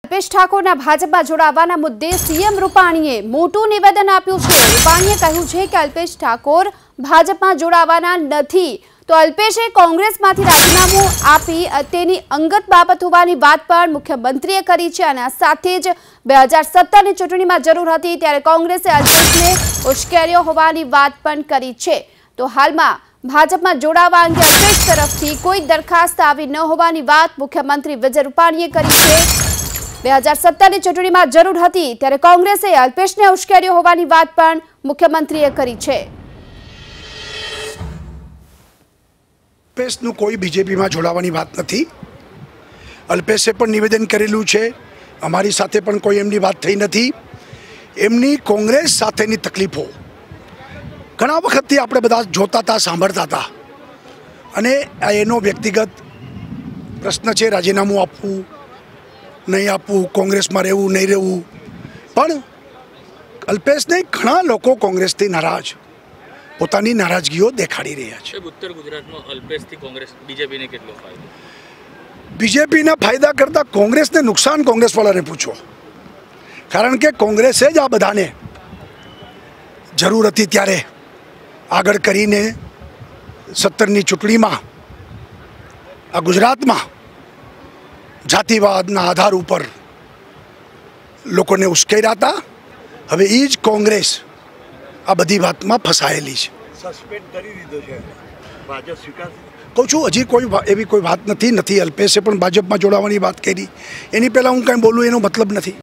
અલ્પેશ ઠાકોરના ભાજપમાં જોડાવાના મુદ્દે સીએમ રૂપાણીએ મોટું નિવેદન આપ્યું છે। રૂપાણીએ કહ્યું છે કે અલ્પેશ ઠાકોર ભાજપમાં જોડાવાના નથી, તો અલ્પેશે કોંગ્રેસમાંથી રાજીનામું આપી તેની અંગત બાબત હોવાની વાત પણ મુખ્યમંત્રીએ કરી છે। અને આ સાથે જ 2017ની ચૂંટણીમાં જરૂર હતી ત્યારે કોંગ્રેસે અલ્પેશને ઉશ્કેર્યો હોવાની વાત પણ કરી છે। તો હાલમાં ભાજપમાં જોડાવા અંગે અલ્પેશ તરફથી કોઈ દરખાસ્ત આવી ન હોવાની વાત મુખ્યમંત્રી વિજય રૂપાણીએ કરી છે। 2017ની ચૂંટણીમાં જરૂર હતી ત્યારે કોંગ્રેસે અલ્પેશને ઉશ્કેર્યો હોવાની વાત પણ મુખ્યમંત્રીએ કરી છે। અલ્પેશનું કોઈ બીજેપીમાં જોડાવાની વાત નથી। અલ્પેશે પણ નિવેદન કરેલું છે, અમારી સાથે પણ કોઈ એમની વાત થઈ નથી। એમની કોંગ્રેસ સાથેની તકલીફો ઘણા વખતથી આપણે બધા જોતા હતા, સાંભળતા હતા, અને એનો વ્યક્તિગત પ્રશ્ન છે રાજીનામું આપવું નહીં આપવું, કોંગ્રેસમાં રહેવું નહીં રહેવું। પણ અલ્પેશને ઘણા લોકો કોંગ્રેસથી નારાજ પોતાની નારાજગીઓ દેખાડી રહ્યા છે। ઉત્તર ગુજરાતમાં અલ્પેશથી કોંગ્રેસ બીજેપીને કેટલો ફાયદો? બીજેપીના ફાયદા કરતાં કોંગ્રેસને નુકસાન કોંગ્રેસવાળાને પૂછો, કારણ કે કોંગ્રેસે જ આ બધાને જરૂર હતી ત્યારે આગળ કરીને 17ની ચૂંટણીમાં આ ગુજરાતમાં જાતિવાદના આધાર ઉપર લોકોને ઉશ્કેર્યા હતા। હવે એ જ કોંગ્રેસ આ બધી વાતમાં ફસાયેલી છે। સસ્પેન્ડ કરી દીધો છે, ભાજપ સ્વીકાર કહું છું, હજી કોઈ એવી કોઈ વાત નથી। અલ્પેશે પણ ભાજપમાં જોડાવાની વાત કરી, એની પહેલાં હું કાંઈ બોલું એનો મતલબ નથી।